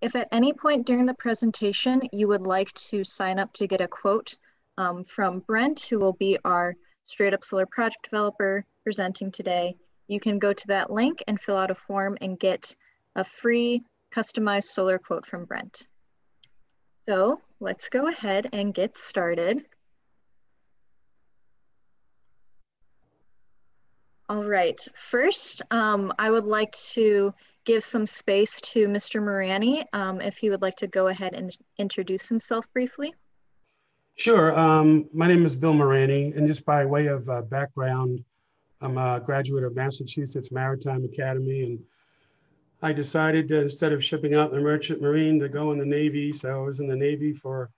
If at any point during the presentation you would like to sign up to get a quote from Brent, who will be our StraightUp Solar project developer presenting today, you can go to that link and fill out a form and get a free customized solar quote from Brent. So let's go ahead and get started. All right, first, I would like to give some space to Mr. Morani, if he would like to go ahead and introduce himself briefly. Sure. My name is Bill Morani, and just by way of background, I'm a graduate of Massachusetts Maritime Academy, and I decided to, instead of shipping out in the Merchant Marine, to go in the Navy. So I was in the Navy for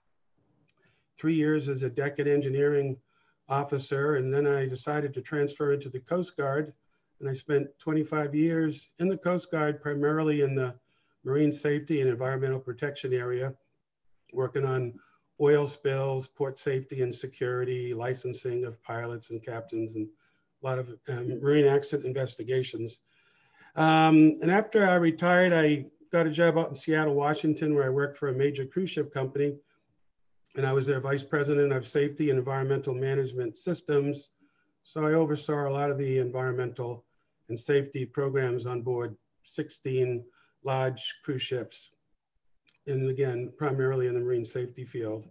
3 years as a deck and engineering officer, and then I decided to transfer into the Coast Guard, and I spent 25 years in the Coast Guard, primarily in the marine safety and environmental protection area, working on oil spills, port safety and security, licensing of pilots and captains, and a lot of marine accident investigations. And after I retired, I got a job out in Seattle, Washington, where I worked for a major cruise ship company. And I was their vice president of safety and environmental management systems. So I oversaw a lot of the environmental and safety programs on board 16 large cruise ships. And again, primarily in the marine safety field.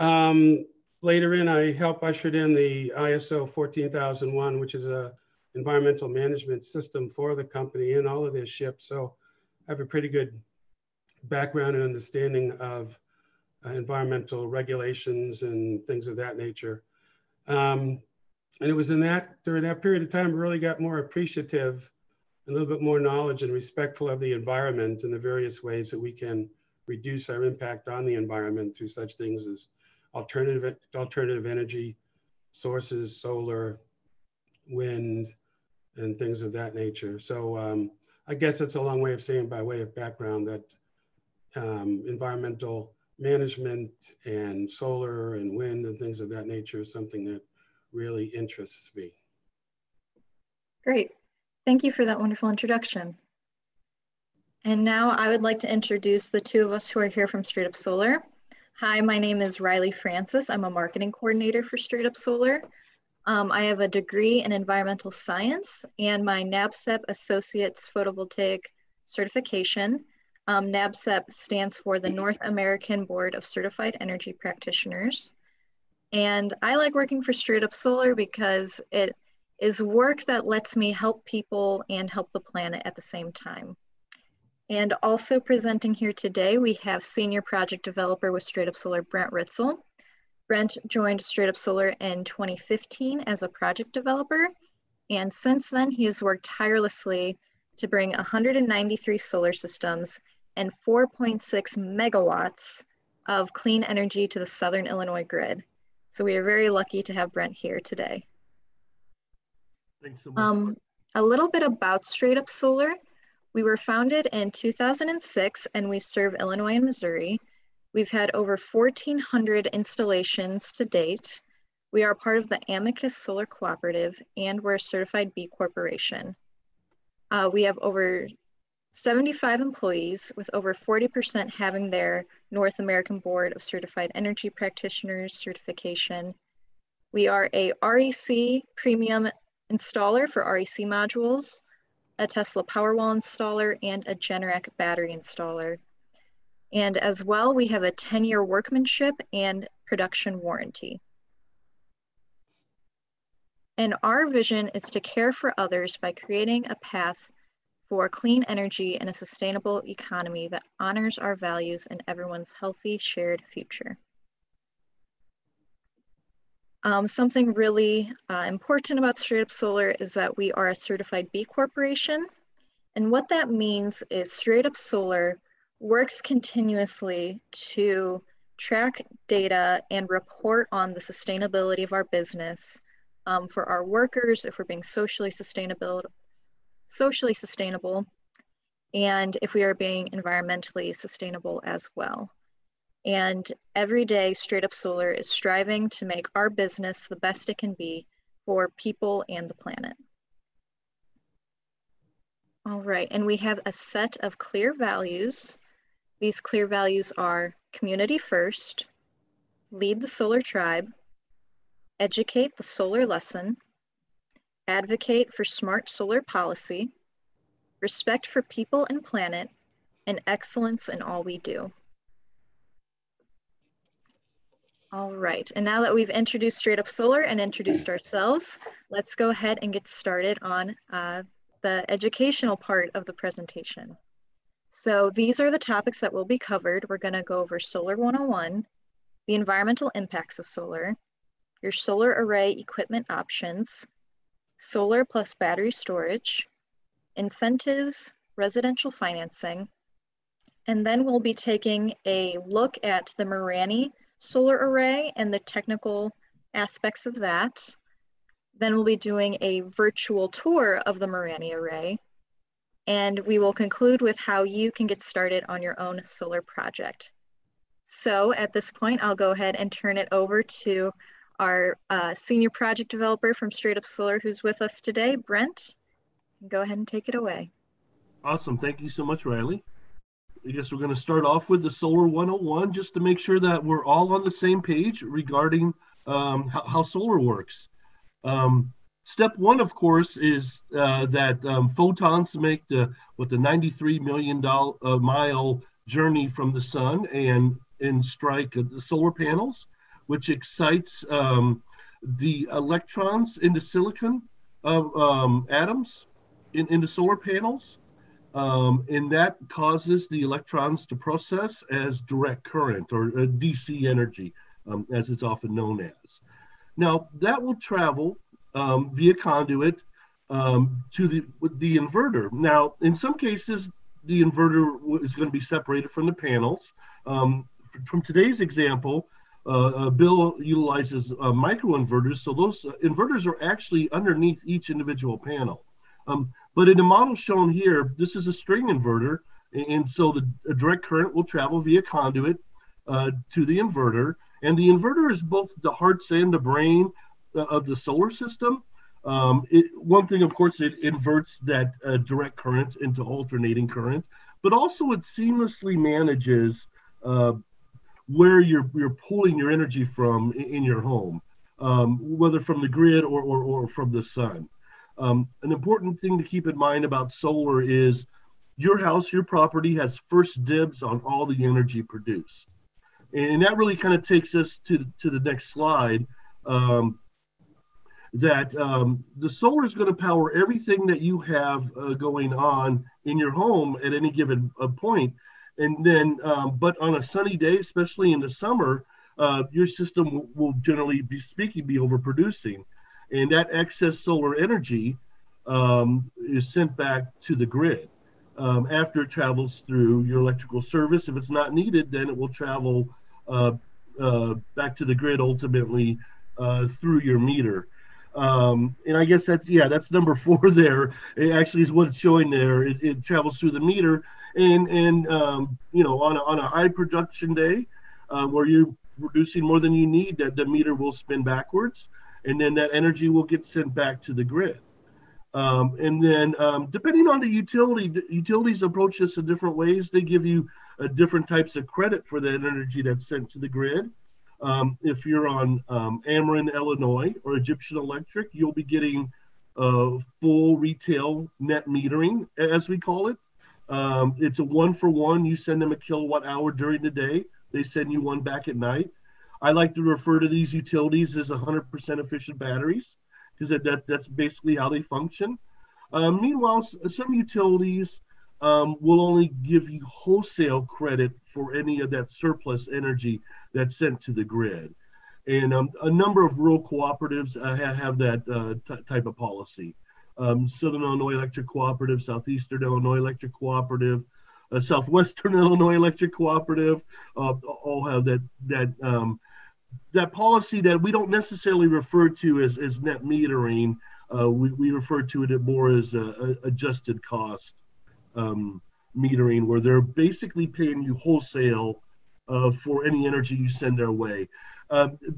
Later in, I helped ushered in the ISO 14001, which is a environmental management system for the company and all of their ships. So I have a pretty good background and understanding of environmental regulations and things of that nature. And it was during that period of time, I really got more appreciative, a little bit more knowledge and respectful of the environment and the various ways that we can reduce our impact on the environment through such things as alternative energy sources, solar, wind, and things of that nature. So I guess it's a long way of saying, by way of background, that environmental management and solar and wind and things of that nature is something that really interests me. Great. Thank you for that wonderful introduction. And now I would like to introduce the two of us who are here from StraightUp Solar. Hi, my name is Riley Francis. I'm a marketing coordinator for StraightUp Solar. I have a degree in environmental science and my NABCEP Associates Photovoltaic certification. NABCEP stands for the North American Board of Certified Energy Practitioners. And I like working for StraightUp Solar because it is work that lets me help people and help the planet at the same time. And also presenting here today, we have Senior Project Developer with StraightUp Solar, Brent Ritzel. Brent joined StraightUp Solar in 2015 as a project developer. And since then, he has worked tirelessly to bring 193 solar systems and 4.6 megawatts of clean energy to the Southern Illinois grid. So we are very lucky to have Brent here today. Thanks so much. A little bit about StraightUp Solar. We were founded in 2006 and we serve Illinois and Missouri. We've had over 1,400 installations to date. We are part of the Amicus Solar Cooperative and we're a certified B Corporation. We have over 75 employees with over 40% having their North American Board of Certified Energy Practitioners certification. We are a REC premium installer for REC modules, a Tesla Powerwall installer, and a Generac battery installer. And as well, we have a 10-year workmanship and production warranty. And our vision is to care for others by creating a path for clean energy and a sustainable economy that honors our values and everyone's healthy, shared future. Something really important about StraightUp Solar is that we are a certified B Corporation. And what that means is StraightUp Solar works continuously to track data and report on the sustainability of our business for our workers, if we're being socially sustainable, and if we are being environmentally sustainable as well. And every day, StraightUp Solar is striving to make our business the best it can be for people and the planet. All right, and we have a set of clear values These clear values are community first, lead the solar tribe, educate the solar lesson, advocate for smart solar policy, respect for people and planet, and excellence in all we do. All right, and now that we've introduced StraightUp Solar and introduced ourselves, let's go ahead and get started on the educational part of the presentation. So these are the topics that will be covered. We're gonna go over Solar 101, the environmental impacts of solar, your solar array equipment options, solar plus battery storage, incentives, residential financing, and then we'll be taking a look at the Morani solar array and the technical aspects of that. Then we'll be doing a virtual tour of the Morani array. And we will conclude with how you can get started on your own solar project. So at this point, I'll go ahead and turn it over to our senior project developer from StraightUp Solar who's with us today, Brent. Go ahead and take it away. Awesome. Thank you so much, Riley. I guess we're going to start off with the Solar 101 just to make sure that we're all on the same page regarding how solar works. Step one, of course, is that photons make the 93 million mile journey from the sun and strike the solar panels, which excites the electrons into silicon atoms into solar panels. And that causes the electrons to process as direct current or DC energy, as it's often known as. Now, that will travel via conduit to the inverter. Now, in some cases, the inverter is going to be separated from the panels. From today's example, Bill utilizes microinverters, so those inverters are actually underneath each individual panel. But in the model shown here, this is a string inverter, and so the direct current will travel via conduit to the inverter, and the inverter is both the heart and the brain of the solar system. One thing, of course, it inverts that direct current into alternating current, but also it seamlessly manages where you're pulling your energy from in your home, whether from the grid or from the sun. An important thing to keep in mind about solar is your house, your property has first dibs on all the energy produced. And that really kind of takes us to the next slide, that the solar is going to power everything that you have going on in your home at any given point. And then, but on a sunny day, especially in the summer, your system will generally be overproducing. And that excess solar energy is sent back to the grid after it travels through your electrical service. If it's not needed, then it will travel back to the grid ultimately through your meter. And I guess that's number 4 there. It actually is what it's showing there. It travels through the meter, and you know, on a high production day where you're producing more than you need, that the meter will spin backwards, and then that energy will get sent back to the grid. And then depending on the utility, utilities approach this in different ways. They give you different types of credit for that energy that's sent to the grid. If you're on Ameren, Illinois, or Egyptian Electric, you'll be getting full retail net metering, as we call it. It's a 1-for-1. You send them a kilowatt hour during the day. They send you one back at night. I like to refer to these utilities as 100% efficient batteries, because that's basically how they function. Meanwhile, some utilities will only give you wholesale credit for any of that surplus energy that's sent to the grid. And a number of rural cooperatives have that type of policy. Southern Illinois Electric Cooperative, Southeastern Illinois Electric Cooperative, Southwestern Illinois Electric Cooperative, all have that policy that we don't necessarily refer to as net metering. We refer to it more as adjusted cost metering, where they're basically paying you wholesale for any energy you send their way.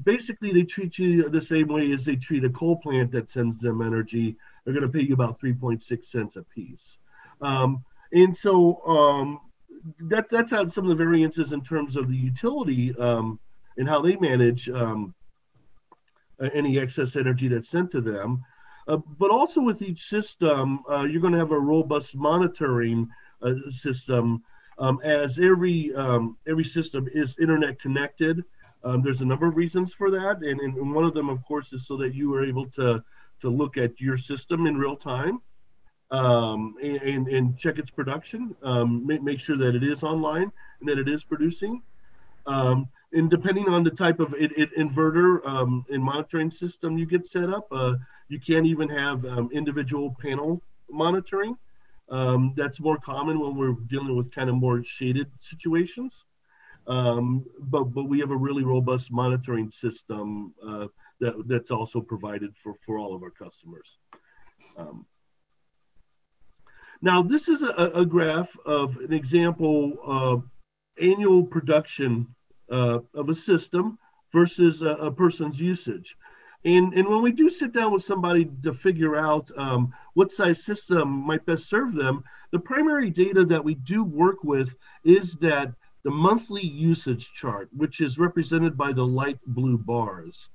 Basically, they treat you the same way as they treat a coal plant that sends them energy. They're going to pay you about 3.6 cents a piece. And so that's how some of the variances in terms of the utility and how they manage any excess energy that's sent to them. But also with each system, you're going to have a robust monitoring system, as every system is internet connected. There's a number of reasons for that, and one of them, of course, is so that you are able to look at your system in real time, and check its production, make sure that it is online and that it is producing. And depending on the type of inverter and monitoring system you get set up, you can even have individual panel monitoring. That's more common when we're dealing with kind of more shaded situations. But we have a really robust monitoring system that's also provided for all of our customers. Now, this is a graph of an example of annual production of a system versus a person's usage. And when we do sit down with somebody to figure out what size system might best serve them, the primary data that we do work with is that the monthly usage chart, which is represented by the light blue bars.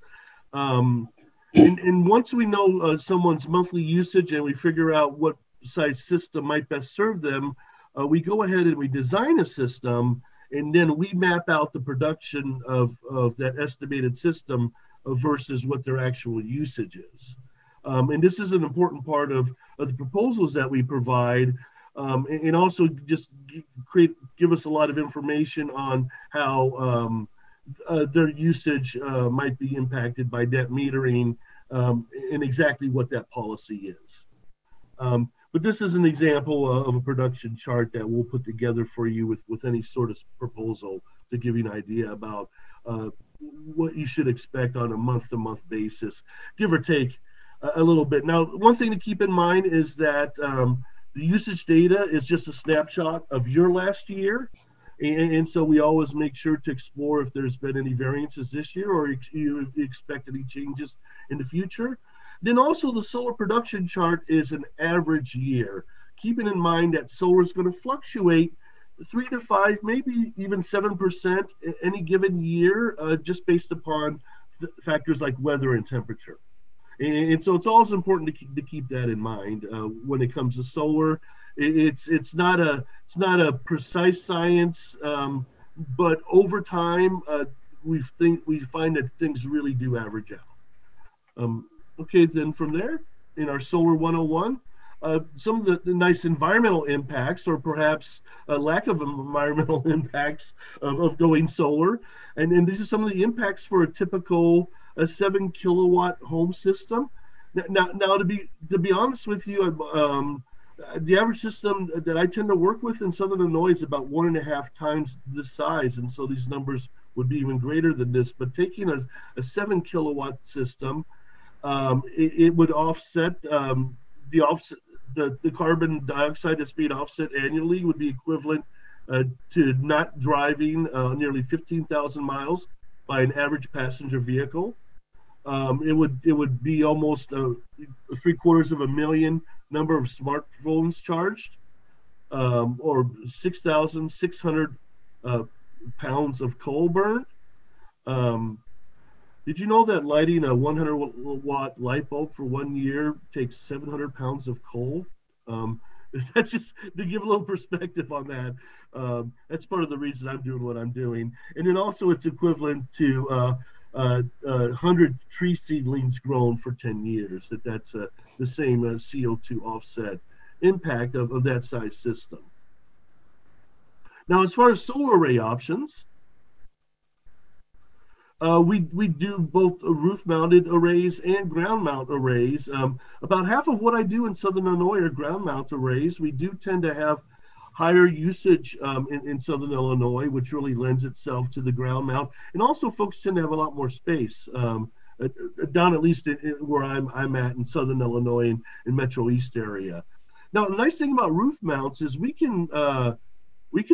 And once we know someone's monthly usage and we figure out what size system might best serve them, we go ahead and we design a system, and then we map out the production of that estimated system versus what their actual usage is. And this is an important part of the proposals that we provide, and also just give us a lot of information on how their usage might be impacted by net metering, and exactly what that policy is. But this is an example of a production chart that we'll put together for you with any sort of proposal to give you an idea about what you should expect on a month-to-month basis, give or take a little bit. Now, one thing to keep in mind is that the usage data is just a snapshot of your last year. And so we always make sure to explore if there's been any variances this year or you expect any changes in the future. Then also the solar production chart is an average year, keeping in mind that solar is going to fluctuate 3 to 5, maybe even 7% any given year, just based upon factors like weather and temperature. And so it's always important to keep that in mind when it comes to solar. It's not a precise science, but over time we find that things really do average out. Okay, then from there, in our Solar 101, some of the nice environmental impacts, or perhaps a lack of environmental impacts of going solar. And these are some of the impacts for a typical 7 kilowatt home system. Now to be honest with you, the average system that I tend to work with in Southern Illinois is about 1.5 times this size. And so these numbers would be even greater than this. But taking a 7 kilowatt system, it would offset the carbon dioxide that's being offset annually would be equivalent to not driving nearly 15,000 miles by an average passenger vehicle. It would be almost 750,000 number of smartphones charged, or 6,600 pounds of coal burned. Did you know that lighting a 100-watt light bulb for 1 year takes 700 pounds of coal? That's just to give a little perspective on that. That's part of the reason I'm doing what I'm doing. And then also it's equivalent to 100 tree seedlings grown for 10 years. That's the same CO2 offset impact of that size system. Now, as far as solar array options, we do both roof-mounted arrays and ground-mount arrays. About half of what I do in Southern Illinois are ground-mount arrays. We do tend to have higher usage in Southern Illinois, which really lends itself to the ground mount. And also folks tend to have a lot more space down, at least where I'm at in Southern Illinois and in Metro East area. Now, the nice thing about roof mounts is we can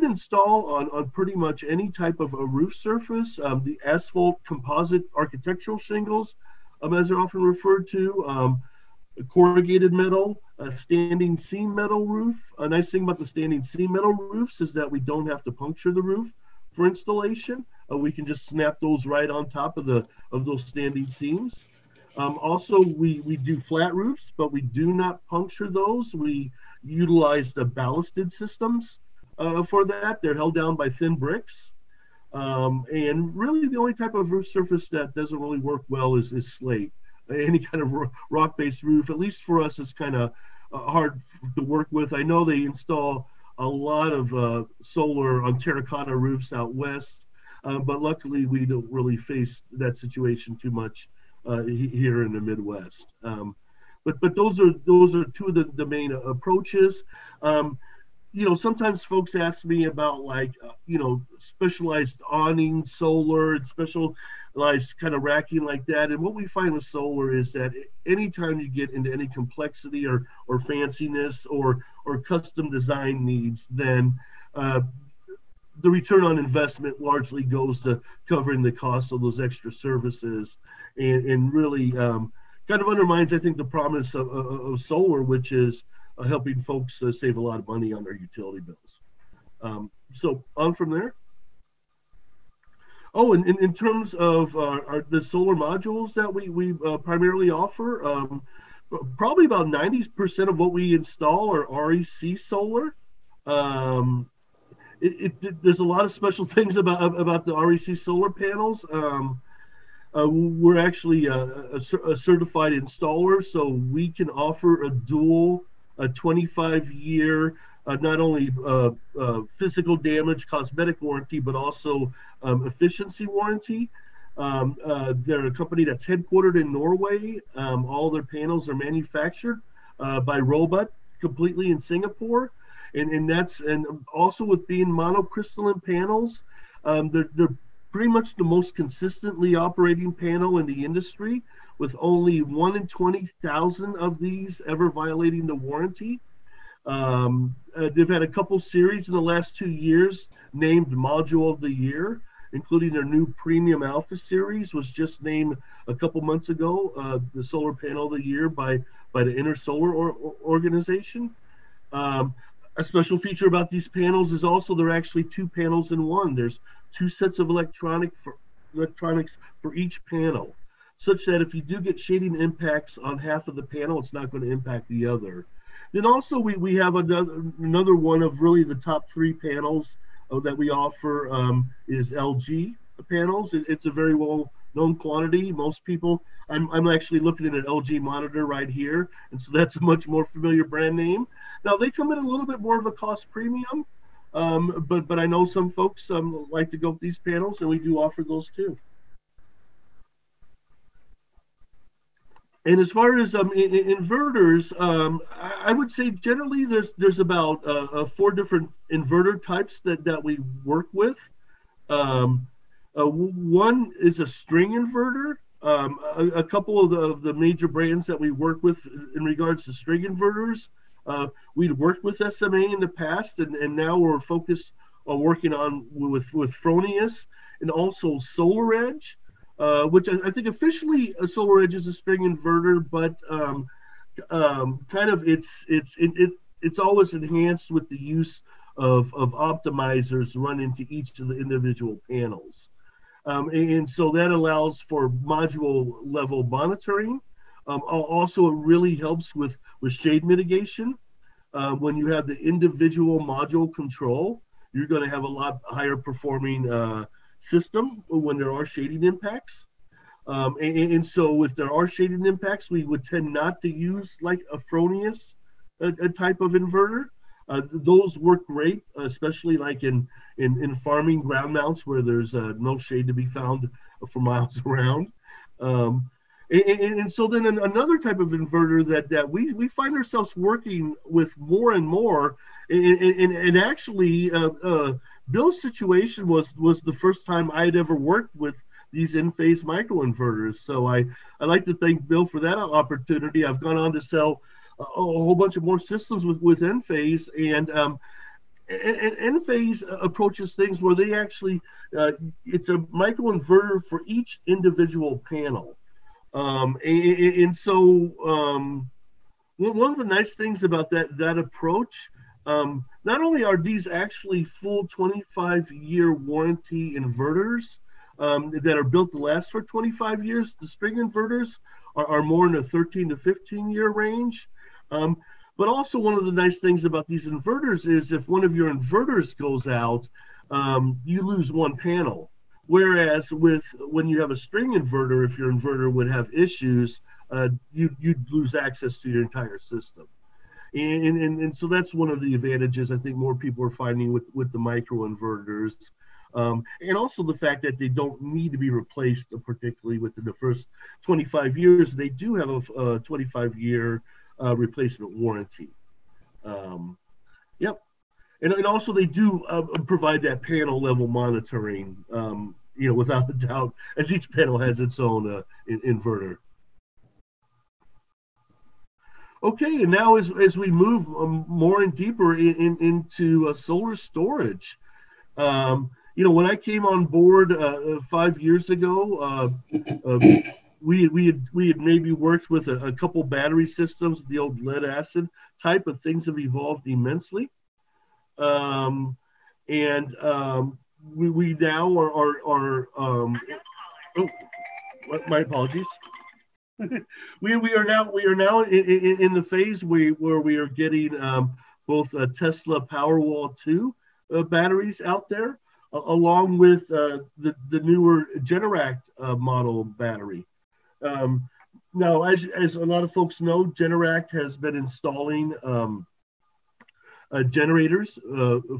install on pretty much any type of a roof surface. The asphalt composite architectural shingles, as they're often referred to, corrugated metal, a standing seam metal roof. A nice thing about the standing seam metal roofs is that we don't have to puncture the roof for installation. We can just snap those right on top of those standing seams. Also, we do flat roofs, but we do not puncture those. We utilize the ballasted systems for that. They're held down by thin bricks. And really the only type of roof surface that doesn't really work well is slate. Any kind of rock-based roof, at least for us, is kind of hard to work with. I know they install a lot of solar on terracotta roofs out west, but luckily we don't really face that situation too much here in the Midwest. But those are two of the main approaches. You know, sometimes folks ask me about like, you know, specialized awning solar and specialized kind of racking like that. And what we find with solar is that anytime you get into any complexity or fanciness or custom design needs, then the return on investment largely goes to covering the cost of those extra services, and really kind of undermines, I think, the promise of solar, which is helping folks save a lot of money on their utility bills. So on from there. Oh, and in terms of the solar modules that we primarily offer, probably about 90% of what we install are REC solar. There's a lot of special things about the REC solar panels. We're actually a certified installer, so we can offer a dual, a 25-year, not only physical damage, cosmetic warranty, but also efficiency warranty. They're a company that's headquartered in Norway. All their panels are manufactured by Rebate, completely in Singapore. And also with being monocrystalline panels, they're pretty much the most consistently operating panel in the industry, with only 1 in 20,000 of these ever violating the warranty. They've had a couple series in the last 2 years named Module of the Year, including their new Premium Alpha series was just named a couple months ago, the Solar Panel of the Year by the Inner Solar organization. A special feature about these panels is also they're actually 2 panels in one. There's 2 sets of electronics for each panel, such that if you do get shading impacts on half of the panel, it's not going to impact the other. Then also we have another one of really the top 3 panels that we offer is LG panels. It's a very well known quantity. Most people, I'm actually looking at an LG monitor right here, and so that's a much more familiar brand name. Now they come in a little bit more of a cost premium, but I know some folks like to go with these panels, and we do offer those too. And as far as inverters, I would say generally there's about 4 different inverter types that we work with. One is a string inverter. A couple of the major brands that we work with in regards to string inverters, we'd worked with SMA in the past, and now we're focused on working on with Fronius and also SolarEdge. Which I think officially a SolarEdge is a string inverter, but kind of it's always enhanced with the use of optimizers run into each of the individual panels, and so that allows for module level monitoring. Also, it really helps with shade mitigation. When you have the individual module control, you're going to have a lot higher performing system when there are shading impacts. And so if there are shading impacts, we would tend not to use like a Fronius a type of inverter. Those work great, especially like in farming ground mounts where there's no shade to be found for miles around. And so then another type of inverter that we find ourselves working with more and more, and actually Bill's situation was the first time I'd ever worked with these in-phase microinverters. So I like to thank Bill for that opportunity. I've gone on to sell a whole bunch of more systems with Enphase, and Enphase approaches things where they actually it's a microinverter for each individual panel. And so one of the nice things about that approach, not only are these actually full 25-year warranty inverters that are built to last for 25 years, the string inverters are more in the 13 to 15-year range. But also one of the nice things about these inverters is if one of your inverters goes out, you lose one panel. Whereas when you have a string inverter, if your inverter would have issues, you'd lose access to your entire system. And so that's one of the advantages I think more people are finding with the micro inverters. And also the fact that they don't need to be replaced, particularly within the first 25 years. They do have a 25-year replacement warranty. Yep. And also they do provide that panel level monitoring, without a doubt, as each panel has its own inverter. Okay, and now as we move more and deeper into solar storage, when I came on board 5 years ago, we had maybe worked with a couple battery systems. The old lead acid type of things have evolved immensely, and we now are my apologies. we are now in the phase where we are getting both Tesla Powerwall 2 batteries out there, along with the newer Generac model battery. Now, as a lot of folks know, Generac has been installing generators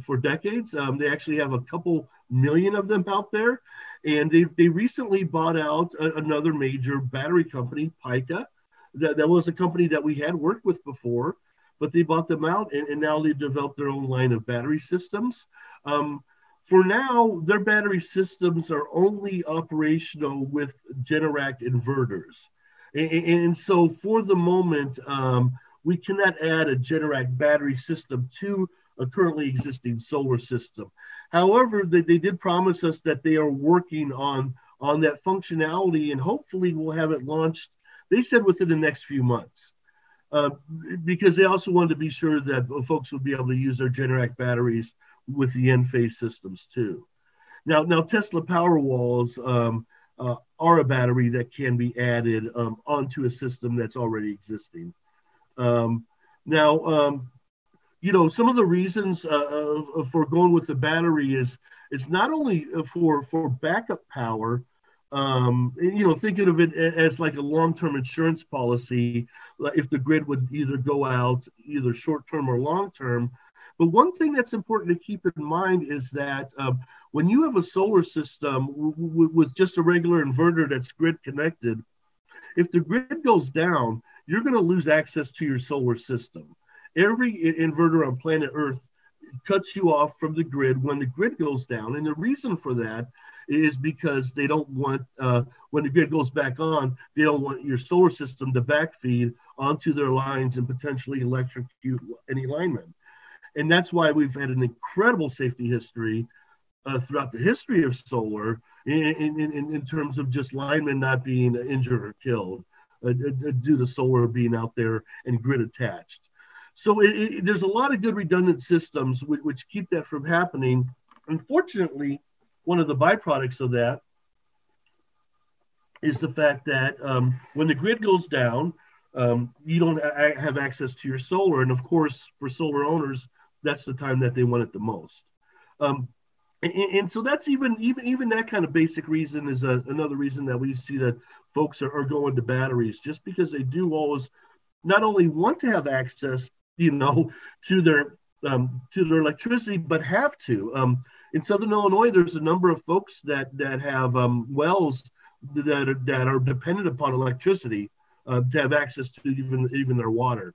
for decades. They actually have a couple million of them out there. And they recently bought out another major battery company, Pika. That was a company that we had worked with before, but they bought them out, and now they've developed their own line of battery systems. For now, their battery systems are only operational with Generac inverters. And so for the moment, we cannot add a Generac battery system to a currently existing solar system. However, they did promise us that they are working on that functionality, and hopefully we'll have it launched, they said, within the next few months. Because they also wanted to be sure that folks would be able to use their Generac batteries with the Enphase systems too. Now Tesla Powerwalls are a battery that can be added onto a system that's already existing. Some of the reasons for going with the battery is it's not only for backup power, thinking of it as like a long-term insurance policy, if the grid would either go out either short-term or long-term. But one thing that's important to keep in mind is that when you have a solar system with just a regular inverter that's grid connected, if the grid goes down, you're going to lose access to your solar system. Every inverter on planet Earth cuts you off from the grid when the grid goes down. And the reason for that is because they don't want, when the grid goes back on, they don't want your solar system to backfeed onto their lines and potentially electrocute any lineman. And that's why we've had an incredible safety history throughout the history of solar in terms of just linemen not being injured or killed due to solar being out there and grid attached. So there's a lot of good redundant systems which keep that from happening. Unfortunately, one of the byproducts of that is the fact that when the grid goes down, you don't have access to your solar. And of course, for solar owners, that's the time that they want it the most. And so that's even that kind of basic reason is another reason that we see that folks are going to batteries, just because they do always not only want to have access, to their electricity, but have to. In Southern Illinois, there's a number of folks that have wells that are dependent upon electricity to have access to even their water.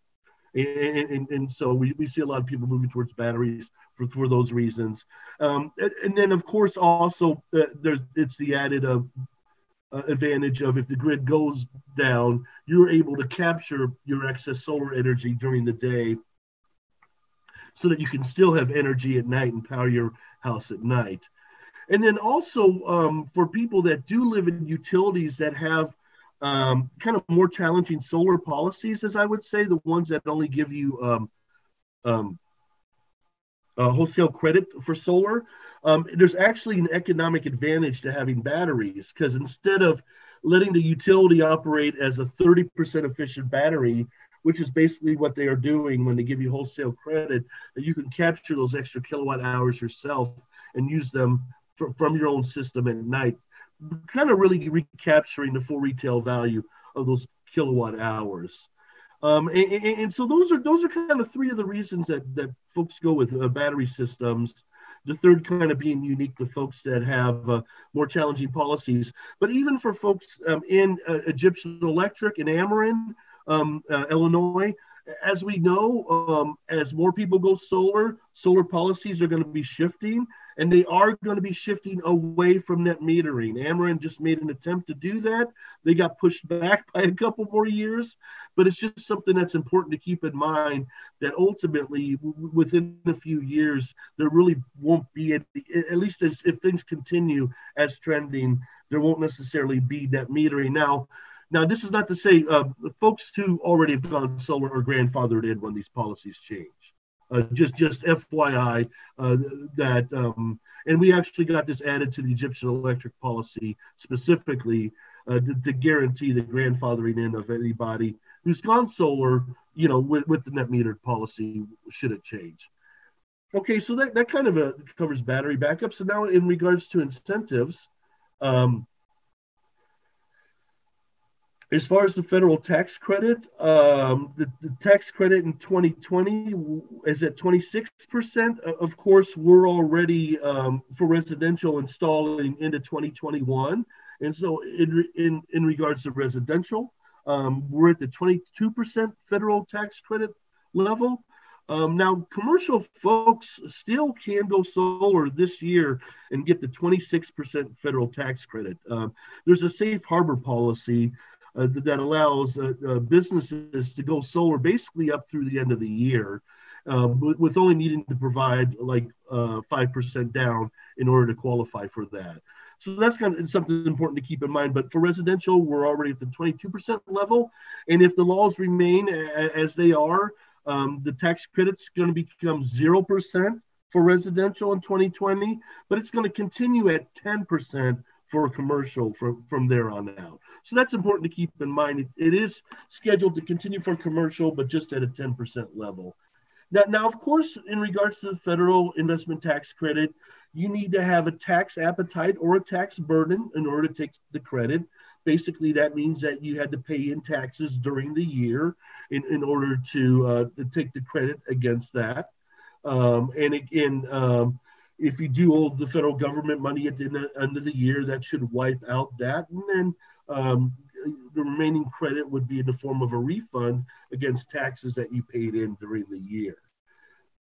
And so we see a lot of people moving towards batteries for those reasons. And then, of course, also it's the added advantage of if the grid goes down, you're able to capture your excess solar energy during the day so that you can still have energy at night and power your house at night. And then also for people that do live in utilities that have kind of more challenging solar policies, as I would say, the ones that only give you wholesale credit for solar. There's actually an economic advantage to having batteries, because instead of letting the utility operate as a 30% efficient battery, which is basically what they are doing when they give you wholesale credit, that you can capture those extra kilowatt hours yourself and use them from your own system at night, kind of really recapturing the full retail value of those kilowatt hours. And so those are kind of three of the reasons that folks go with battery systems. The third kind of being unique to folks that have more challenging policies. But even for folks in Egyptian Electric and Ameren, Illinois, as we know, as more people go solar policies are going to be shifting, and they are going to be shifting away from net metering. Ameren just made an attempt to do that. They got pushed back by a couple more years, but it's just something that's important to keep in mind, that ultimately within a few years, there really won't be, at least as if things continue as trending, there won't necessarily be net metering. Now, this is not to say folks who already have gone solar are grandfathered in when these policies change. Just FYI and we actually got this added to the Egyptian Electric policy specifically to guarantee the grandfathering in of anybody who's gone solar, with the net metered policy, should it change. Okay, so that kind of covers battery backup. So now in regards to incentives, as far as the federal tax credit, the tax credit in 2020 is at 26%. Of course, we're already for residential installing into 2021. And so in regards to residential, we're at the 22% federal tax credit level. Now, commercial folks still can go solar this year and get the 26% federal tax credit. There's a safe harbor policy that allows businesses to go solar basically up through the end of the year, with only needing to provide like 5% down in order to qualify for that. So that's kind of something important to keep in mind. But for residential, we're already at the 22% level. And if the laws remain as they are, the tax credit's going to become 0% for residential in 2020, but it's going to continue at 10% for commercial from there on out. So that's important to keep in mind. It is scheduled to continue for commercial, but just at a 10% level. Now, of course, in regards to the federal investment tax credit, you need to have a tax appetite or a tax burden in order to take the credit. Basically, that means that you had to pay in taxes during the year in order to take the credit against that. And again, if you do owe the federal government money at the end of the year, that should wipe out that. And then the remaining credit would be in the form of a refund against taxes that you paid in during the year.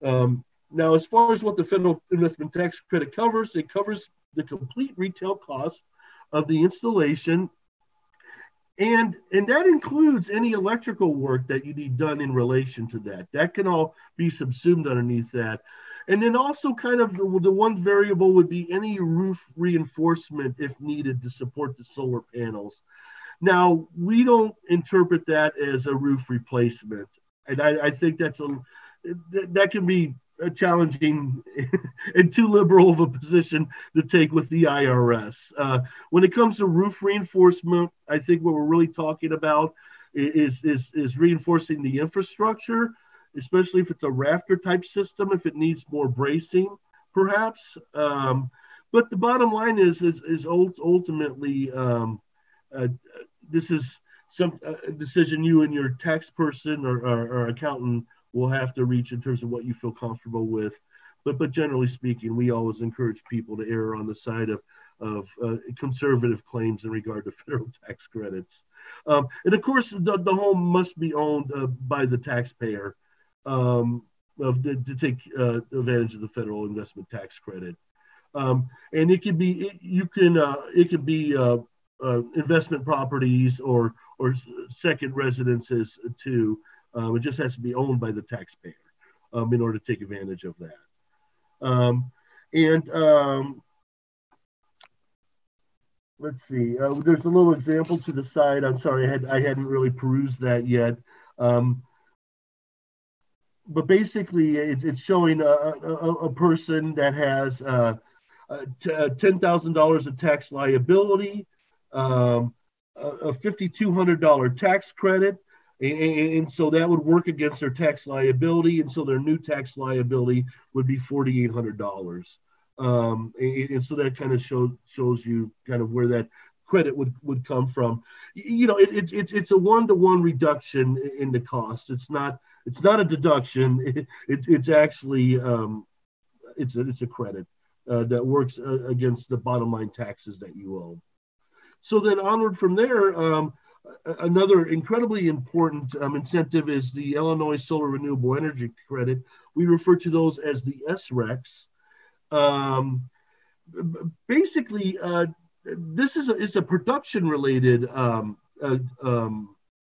Now, as far as what the federal investment tax credit covers, it covers the complete retail cost of the installation. And that includes any electrical work that you need done in relation to that. That can all be subsumed underneath that. And then also kind of the one variable would be any roof reinforcement if needed to support the solar panels. Now, we don't interpret that as a roof replacement. And I think that can be a challenging and too liberal of a position to take with the IRS. When it comes to roof reinforcement, I think what we're really talking about is reinforcing the infrastructure, especially if it's a rafter type system, if it needs more bracing, perhaps. But the bottom line is ultimately, this is some decision you and your tax person or accountant will have to reach in terms of what you feel comfortable with. But generally speaking, we always encourage people to err on the side of conservative claims in regard to federal tax credits. And of course, the home must be owned by the taxpayer to take advantage of the federal investment tax credit. And it could be investment properties or second residences too. It just has to be owned by the taxpayer in order to take advantage of that. let's see. There's a little example to the side. I'm sorry, I hadn't really perused that yet. But basically, it's showing a person that has $10,000 of tax liability, a $5,200 tax credit, and so that would work against their tax liability, and so their new tax liability would be $4,800. And so that kind of shows you kind of where that credit would come from. You know, it's a one-to-one reduction in the cost. It's not a deduction. It's actually it's a credit that works against the bottom line taxes that you owe. So then onward from there, another incredibly important incentive is the Illinois Solar Renewable Energy Credit. We refer to those as the SRECs. Basically, this is a production-related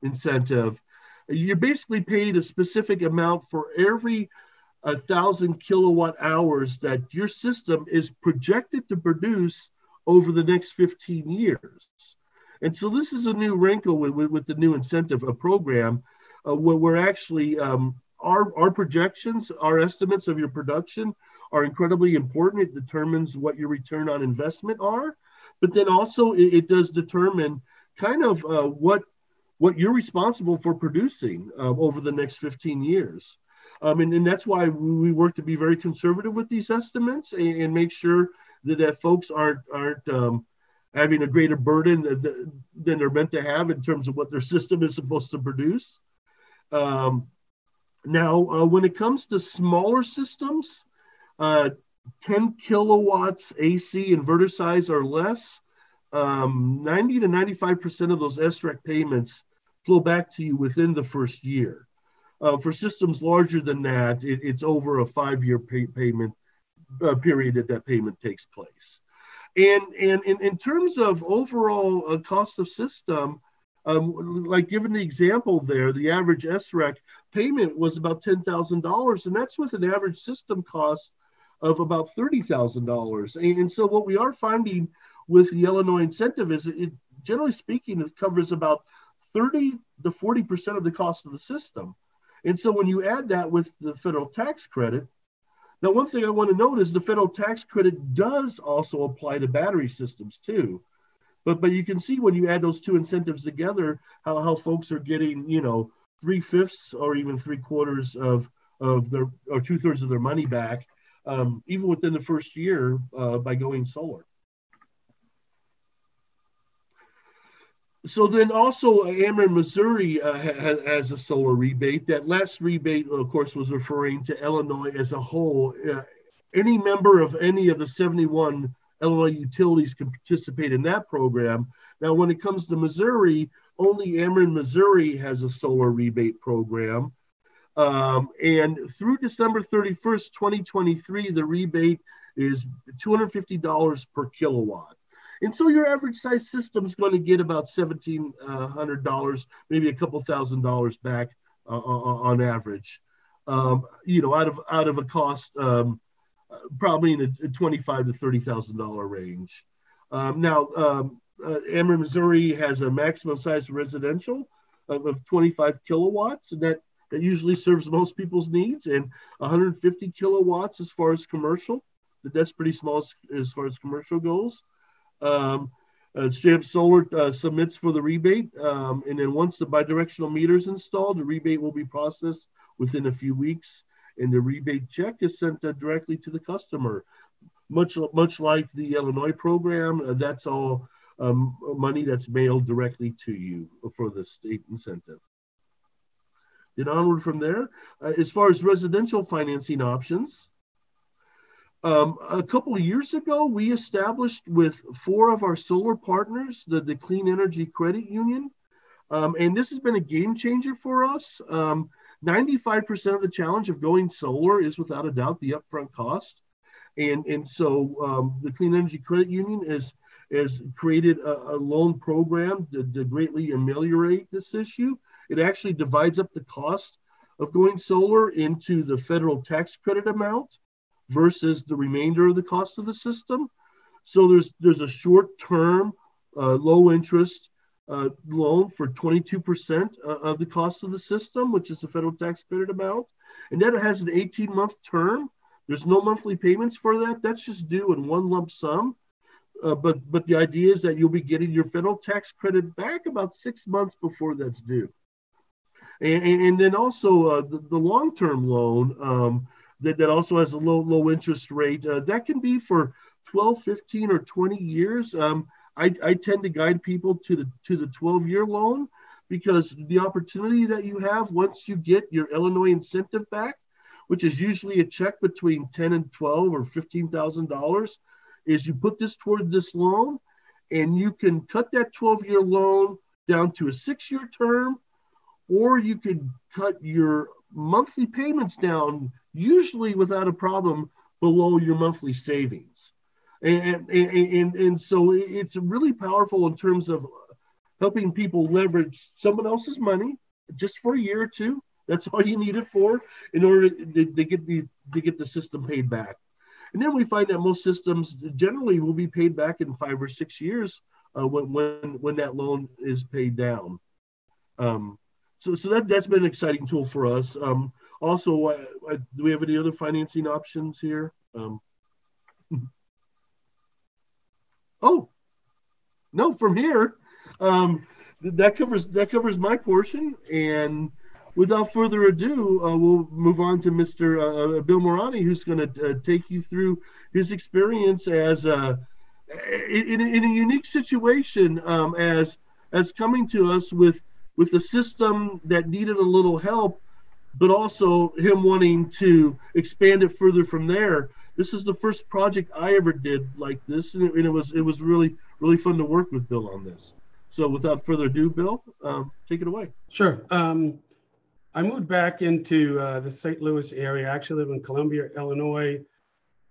incentive. You're basically paid a specific amount for every 1,000 kilowatt hours that your system is projected to produce over the next 15 years. And so this is a new wrinkle with the new incentive program, where we're actually, our projections, our estimates of your production are incredibly important. It determines what your return on investment are, but then also it does determine kind of what you're responsible for producing over the next 15 years. And that's why we work to be very conservative with these estimates and make sure that folks aren't having a greater burden than they're meant to have in terms of what their system is supposed to produce. Now, when it comes to smaller systems, 10 kilowatts AC inverter size or less, 90 to 95% of those SREC payments flow back to you within the first year. For systems larger than that, it's over a 5-year payment period that payment takes place. And in terms of overall cost of system, like given the example there, the average SREC payment was about $10,000, and that's with an average system cost of about $30,000. And so what we are finding with the Illinois incentive is, it generally speaking, it covers about 30 to 40% of the cost of the system. And so when you add that with the federal tax credit, now one thing I want to note is the federal tax credit does also apply to battery systems too. But you can see when you add those two incentives together, how folks are getting, 3/5 or even 3/4 of their, or 2/3 of their money back, even within the first year by going solar. So then also Ameren, Missouri has a solar rebate. That last rebate, of course, was referring to Illinois as a whole. Any member of any of the 71 Illinois utilities can participate in that program. Now, when it comes to Missouri, only Ameren, Missouri has a solar rebate program. And through December 31st, 2023, the rebate is $250 per kilowatt. And so your average size system is going to get about $1,700, maybe a couple $1,000 back on average, out of a cost probably in a $25,000 to $30,000 range. Now, Ameren, Missouri has a maximum size residential of 25 kilowatts, and that usually serves most people's needs, and 150 kilowatts as far as commercial. That's pretty small as far as commercial goes. StraightUp Solar submits for the rebate, and then once the bidirectional meter is installed, the rebate will be processed within a few weeks, and the rebate check is sent directly to the customer. Much like the Illinois program, that's all money that's mailed directly to you for the state incentive. Then onward from there, as far as residential financing options, a couple of years ago, we established with 4 of our solar partners the Clean Energy Credit Union. And this has been a game changer for us. 95% of the challenge of going solar is without a doubt the upfront cost. And so the Clean Energy Credit Union has created a loan program to greatly ameliorate this issue. It actually divides up the cost of going solar into the federal tax credit amount versus the remainder of the cost of the system. So there's a short-term low interest loan for 22% of the cost of the system, which is the federal tax credit amount. And then it has an 18-month term. There's no monthly payments for that. That's just due in one lump sum. But the idea is that you'll be getting your federal tax credit back about 6 months before that's due. And then also the long-term loan that also has a low interest rate. That can be for 12, 15, or 20 years. I tend to guide people to the 12-year loan, because the opportunity that you have once you get your Illinois incentive back, which is usually a check between $10 and $12 or $15,000, is you put this toward this loan, and you can cut that 12-year loan down to a 6-year term, or you could cut your monthly payments down, usually without a problem, below your monthly savings. And so it's really powerful in terms of helping people leverage someone else's money just for a year or two. That's all you need it for, in order to get the system paid back. And then we find that most systems generally will be paid back in 5 or 6 years when that loan is paid down. So that's been an exciting tool for us. Also, do we have any other financing options here? Oh, no, from here, that covers my portion. And without further ado, we'll move on to Mr. Bill Morani, who's going to take you through his experience as in a unique situation, as coming to us with a system that needed a little help, but also him wanting to expand it further from there. This is the first project I ever did like this, and it was really fun to work with Bill on this. So without further ado, Bill, take it away. Sure. I moved back into the St. Louis area. I actually live in Columbia, Illinois,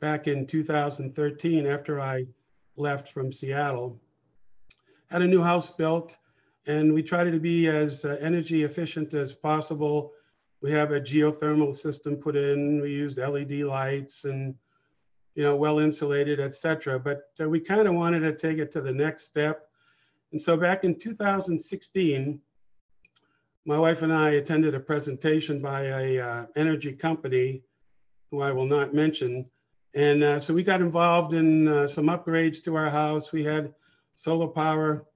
back in 2013 after I left from Seattle. Had a new house built, and we tried to be as energy efficient as possible. We have a geothermal system put in. We used LED lights and, well insulated, etc. But we kind of wanted to take it to the next step. And so back in 2016, my wife and I attended a presentation by a energy company who I will not mention. And so we got involved in some upgrades to our house. We had solar power,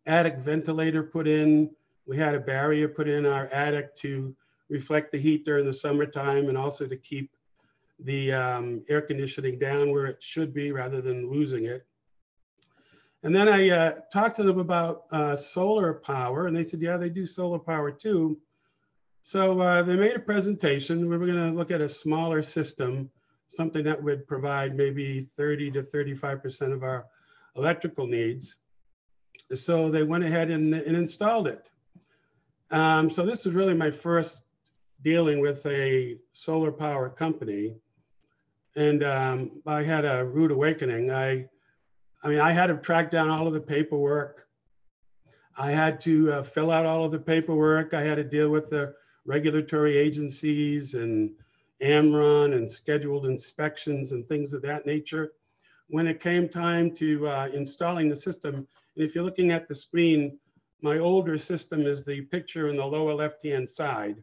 attic ventilator put in. We had a barrier put in our attic to reflect the heat during the summertime, and also to keep the air conditioning down where it should be rather than losing it. And then I talked to them about solar power, and they said, yeah, they do solar power too. So they made a presentation. We were going to look at a smaller system, something that would provide maybe 30 to 35% of our electrical needs. So they went ahead and installed it. So this is really my first dealing with a solar power company. And I had a rude awakening. I had to track down all of the paperwork. I had to fill out all of the paperwork. I had to deal with the regulatory agencies and Ameren and scheduled inspections and things of that nature. When it came time to installing the system, and if you're looking at the screen, my older system is the picture in the lower left-hand side.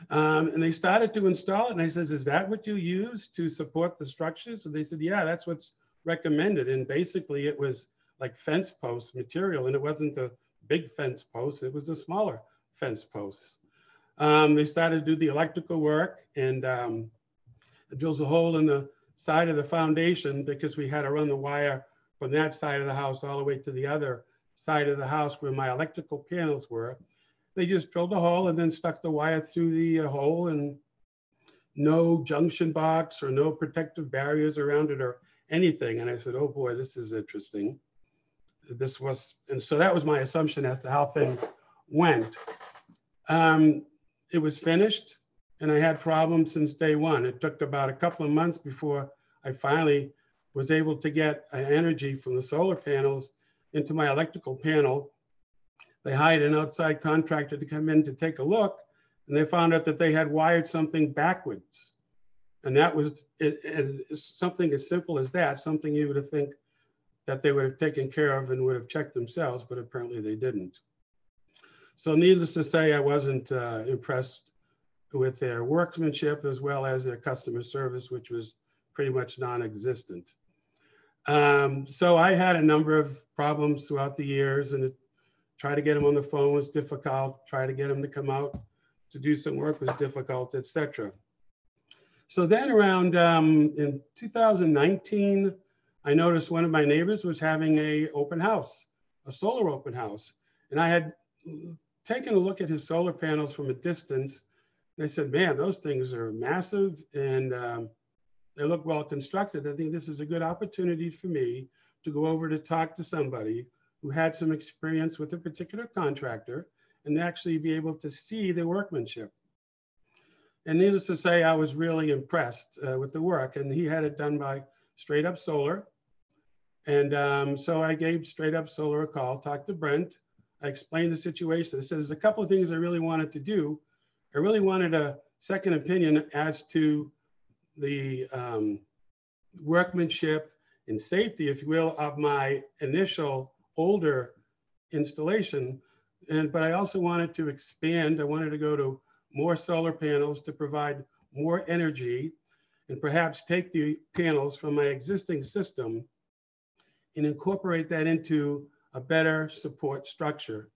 And they started to install it, and I says, is that what you use to support the structures? And they said, yeah, that's what's recommended. And basically it was like fence post material, and it wasn't the big fence posts, it was the smaller fence posts. They started to do the electrical work, and it drills a hole in the side of the foundation because we had to run the wire from that side of the house all the way to the other side of the house where my electrical panels were. They just drilled a hole and then stuck the wire through the hole, and no junction box or no protective barriers around it or anything. And I said, oh boy, this is interesting. And so that was my assumption as to how things went. It was finished, and I had problems since day one. It took about a couple of months before I finally was able to get energy from the solar panels into my electrical panel. They hired an outside contractor to come in to take a look, and they found out that they had wired something backwards. And that was something as simple as that, something you would think that they would have taken care of and would have checked themselves, but apparently they didn't. So needless to say, I wasn't impressed with their workmanship as well as their customer service, which was pretty much non-existent. So I had a number of problems throughout the years, and try to get them on the phone was difficult. Try to get them to come out to do some work was difficult, etc. So then around in 2019, I noticed one of my neighbors was having a open house, a solar open house. And I had taken a look at his solar panels from a distance. And I said, man, those things are massive and they look well constructed. I think this is a good opportunity for me to go over to talk to somebody who had some experience with a particular contractor and actually be able to see the workmanship. And needless to say, I was really impressed with the work, and he had it done by StraightUp Solar. And so I gave StraightUp Solar a call, talked to Brent. I explained the situation. I said, there's a couple of things I really wanted to do. I really wanted a second opinion as to the workmanship and safety, if you will, of my initial older installation. But I also wanted to expand. I wanted to go to more solar panels to provide more energy and perhaps take the panels from my existing system and incorporate that into a better support structure,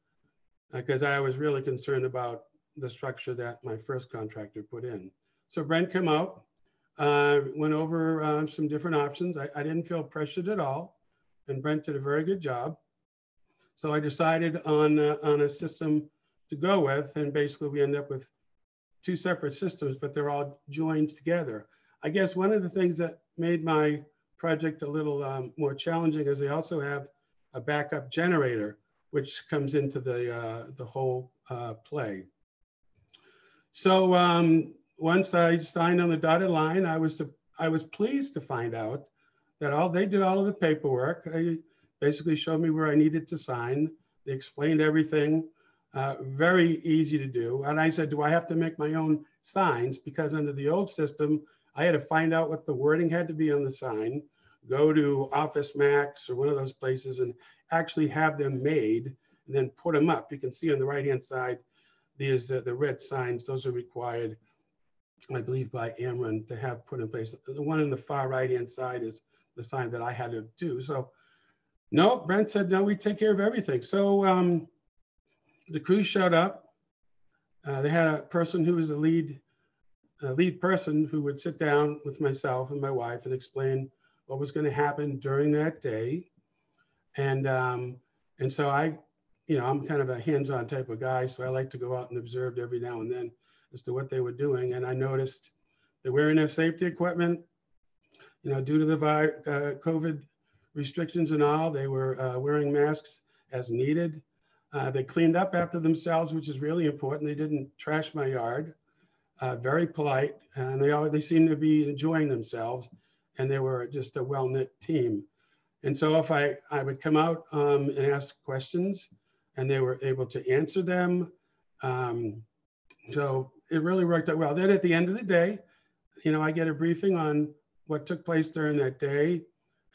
because I was really concerned about the structure that my first contractor put in. So Brent came out, went over some different options. I didn't feel pressured at all, and Brent did a very good job. So I decided on a system to go with, and basically we ended up with two separate systems, but they're all joined together. I guess one of the things that made my project a little more challenging is they also have a backup generator, which comes into the whole play. So once I signed on the dotted line, I was pleased to find out that they did all of the paperwork. They basically showed me where I needed to sign. They explained everything, very easy to do. And I said, do I have to make my own signs? Because under the old system, I had to find out what the wording had to be on the sign, go to Office Max or one of those places and actually have them made and then put them up. You can see on the right-hand side, these the red signs, those are required, I believe, by Ameren to have put in place. The one on the far right-hand side is the sign that I had to do. So no, Brent said, no, we take care of everything. So the crew showed up. They had a person who was the lead person who would sit down with myself and my wife and explain what was going to happen during that day. And so I'm kind of a hands-on type of guy, so I like to go out and observe every now and then as to what they were doing. And I noticed they're wearing their safety equipment, due to the COVID restrictions and all. They were wearing masks as needed. They cleaned up after themselves, which is really important. They didn't trash my yard. Very polite, and they seemed to be enjoying themselves, and they were just a well-knit team. And so if I would come out and ask questions, and they were able to answer them. So it really worked out well. Then at the end of the day, I get a briefing on what took place during that day.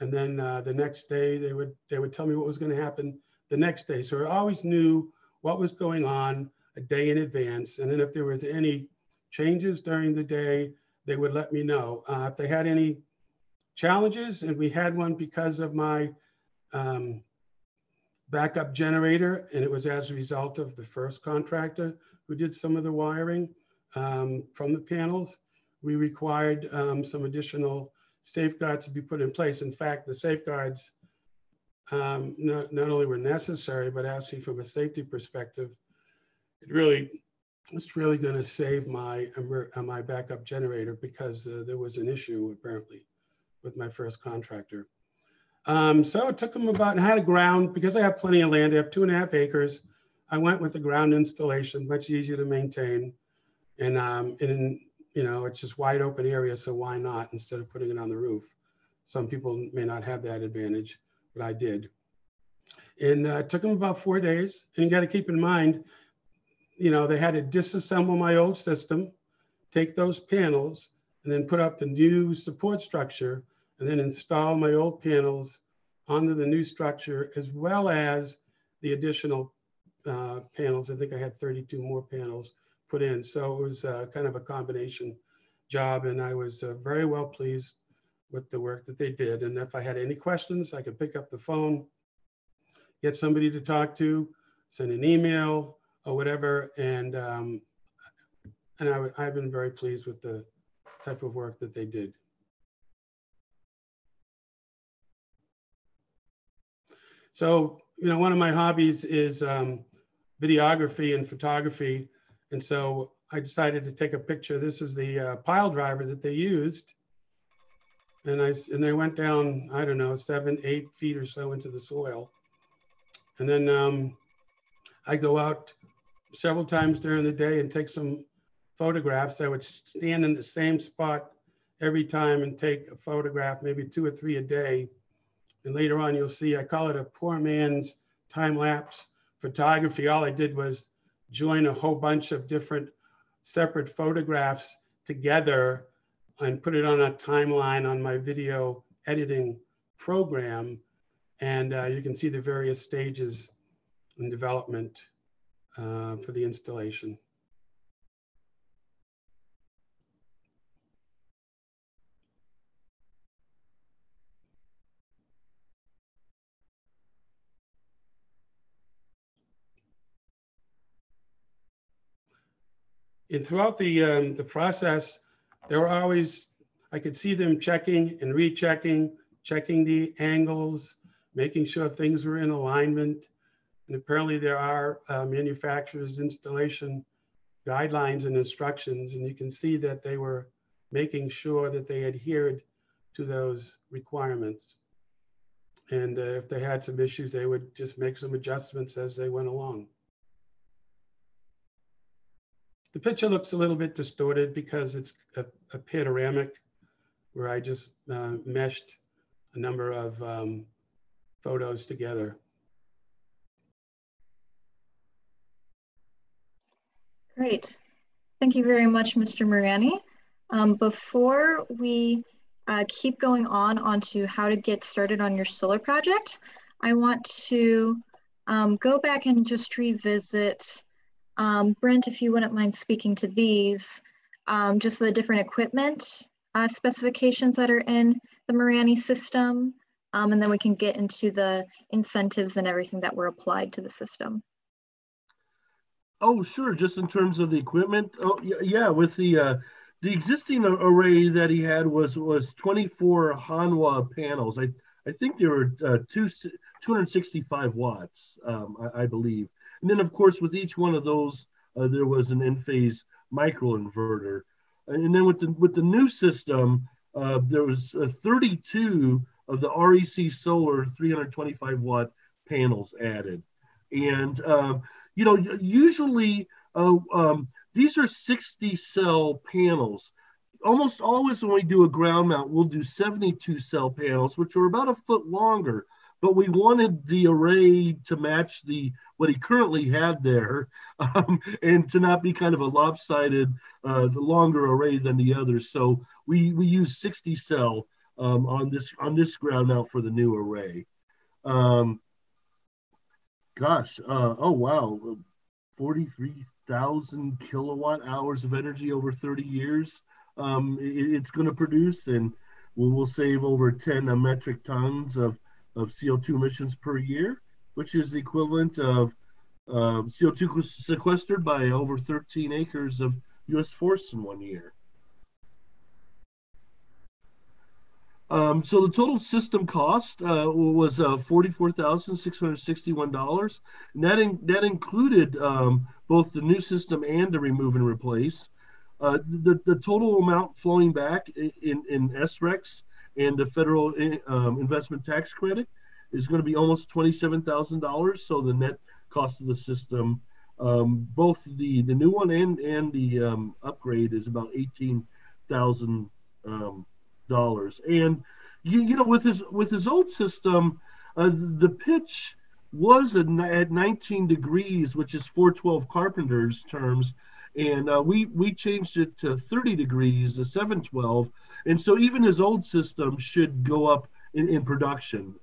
And then the next day, they would tell me what was going to happen the next day. So I always knew what was going on a day in advance. And then if there was any changes during the day, they would let me know. If they had any challenges, and we had one because of my backup generator, and it was as a result of the first contractor who did some of the wiring from the panels, we required some additional safeguards to be put in place. In fact, the safeguards not only were necessary, but actually from a safety perspective, it's really going to save my backup generator, because there was an issue apparently with my first contractor. So it took them and I had a ground, because I have plenty of land. I have 2.5 acres. I went with the ground installation, much easier to maintain. And it's just wide open area, so why not, instead of putting it on the roof? Some people may not have that advantage, but I did. And it took them about 4 days. And you got to keep in mind, they had to disassemble my old system, take those panels, and then put up the new support structure, and then install my old panels onto the new structure, as well as the additional panels. I think I had 32 more panels put in. So it was kind of a combination job, and I was very well pleased with the work that they did. And if I had any questions, I could pick up the phone, get somebody to talk to, send an email or whatever. And I've been very pleased with the type of work that they did. So, you know, one of my hobbies is videography and photography. And so I decided to take a picture. This is the pile driver that they used. And they went down, I don't know, 7, 8 feet or so into the soil. And then I go out several times during the day and take some photographs. I would stand in the same spot every time and take a photograph, maybe 2 or 3 a day. And later on, you'll see, I call it a poor man's time-lapse photography. All I did was join a whole bunch of different separate photographs together and put it on a timeline on my video editing program. And you can see the various stages in development for the installation. And throughout the process, there were always, I could see them checking and rechecking, checking the angles, making sure things were in alignment. And apparently there are manufacturers' installation guidelines and instructions, and you can see that they were making sure that they adhered to those requirements. And if they had some issues, they would just make some adjustments as they went along. The picture looks a little bit distorted because it's a panoramic where I just meshed a number of photos together. Great. Thank you very much, Mr. Morani. Before we keep going onto how to get started on your solar project, I want to go back and just revisit, Brent, if you wouldn't mind speaking to these, just the different equipment specifications that are in the Morani system, and then we can get into the incentives and everything that were applied to the system. Oh, sure. Just in terms of the equipment. Oh, yeah. With the existing array that he had was 24 Hanwha panels. I think there were 265 watts, I believe. And then, of course, with each one of those, there was an in-phase microinverter. And then with the new system, there was 32 of the REC Solar 325 watt panels added. And you know, usually these are 60 cell panels. Almost always when we do a ground mount, we'll do 72 cell panels, which are about a foot longer. But we wanted the array to match what he currently had there, and to not be kind of a lopsided, the longer array than the others. So we use 60 cell on this ground mount for the new array. Gosh, oh wow, 43,000 kilowatt hours of energy over 30 years. It's going to produce, and we'll save over 10 metric tons of CO2 emissions per year, which is the equivalent of CO2 sequestered by over 13 acres of U.S. forests in 1 year. So the total system cost was $44,661, and that included both the new system and the remove and replace. The total amount flowing back in SRECs and the federal investment tax credit is going to be almost $27,000. So the net cost of the system, both the new one and the upgrade, is about $18,000. And you know, with his old system, the pitch was at 19 degrees, which is 412 Carpenter's terms, and we changed it to 30 degrees, a 712, and so even his old system should go up in production.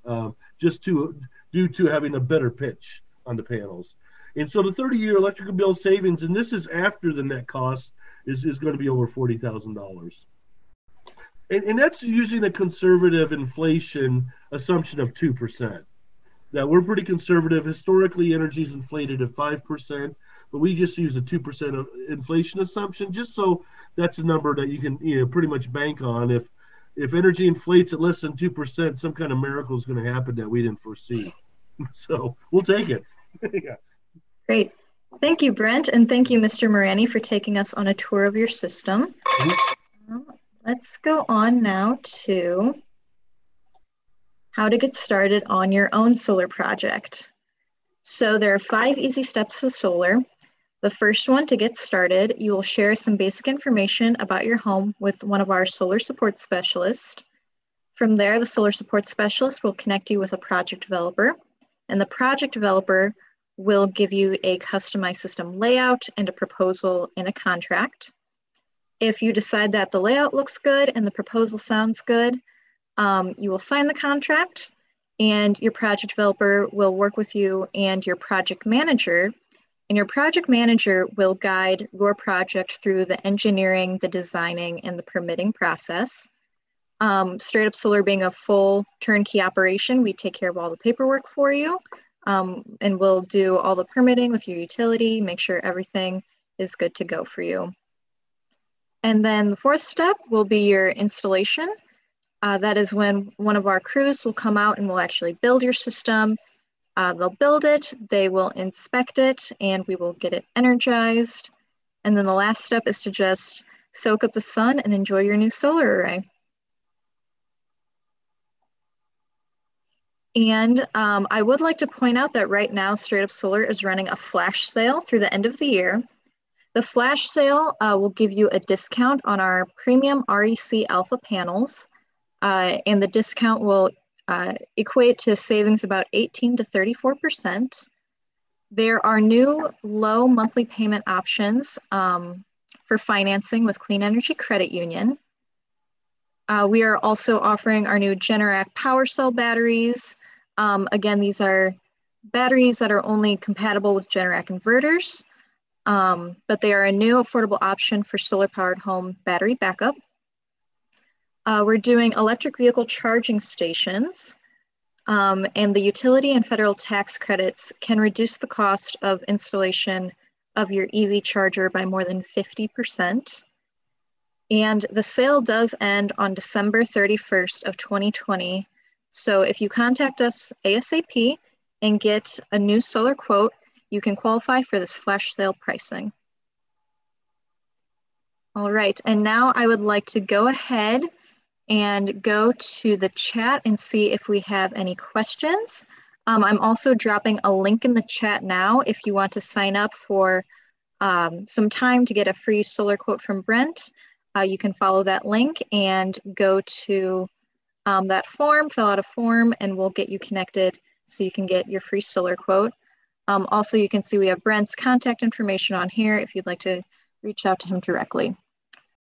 just due to having a better pitch on the panels. And so the 30-year electrical bill savings, and this is after the net cost, is going to be over $40,000. And that's using a conservative inflation assumption of 2%. Now, we're pretty conservative. Historically, energy's inflated at 5%, but we just use a 2% inflation assumption, just so that's a number that you can pretty much bank on. If energy inflates at less than 2%, some kind of miracle is going to happen that we didn't foresee. So we'll take it. Yeah. Great. Thank you, Brent, and thank you, Mr. Morani, for taking us on a tour of your system. Let's go on now to how to get started on your own solar project. So there are 5 easy steps to solar. The first one, to get started, you will share some basic information about your home with one of our solar support specialists. From there, the solar support specialist will connect you with a project developer, and the project developer will give you a customized system layout and a proposal and a contract. If you decide that the layout looks good and the proposal sounds good, you will sign the contract, and your project developer will work with you and your project manager. And your project manager will guide your project through the engineering, the designing, and the permitting process. StraightUp Solar being a full turnkey operation, we take care of all the paperwork for you, and we'll do all the permitting with your utility, make sure everything is good to go for you. And then the 4th step will be your installation. That is when one of our crews will come out and will actually build your system. They'll build it, they will inspect it, and we will get it energized. And then the last step is to just soak up the sun and enjoy your new solar array. And I would like to point out that right now, StraightUp Solar is running a flash sale through the end of the year. The flash sale will give you a discount on our premium REC alpha panels, and the discount will equate to savings about 18 to 34%. There are new low monthly payment options for financing with Clean Energy Credit Union. We are also offering our new Generac Power Cell batteries. Again, these are batteries that are only compatible with Generac inverters, but they are a new affordable option for solar-powered home battery backup. We're doing electric vehicle charging stations, and the utility and federal tax credits can reduce the cost of installation of your EV charger by more than 50%. And the sale does end on December 31st of 2020. So if you contact us ASAP and get a new solar quote, you can qualify for this flash sale pricing. All right, and now I would like to go ahead and go to the chat and see if we have any questions. I'm also dropping a link in the chat now if you want to sign up for some time to get a free solar quote from Brent. You can follow that link and go to that form, fill out a form, and we'll get you connected so you can get your free solar quote. Also, you can see we have Brent's contact information on here if you'd like to reach out to him directly.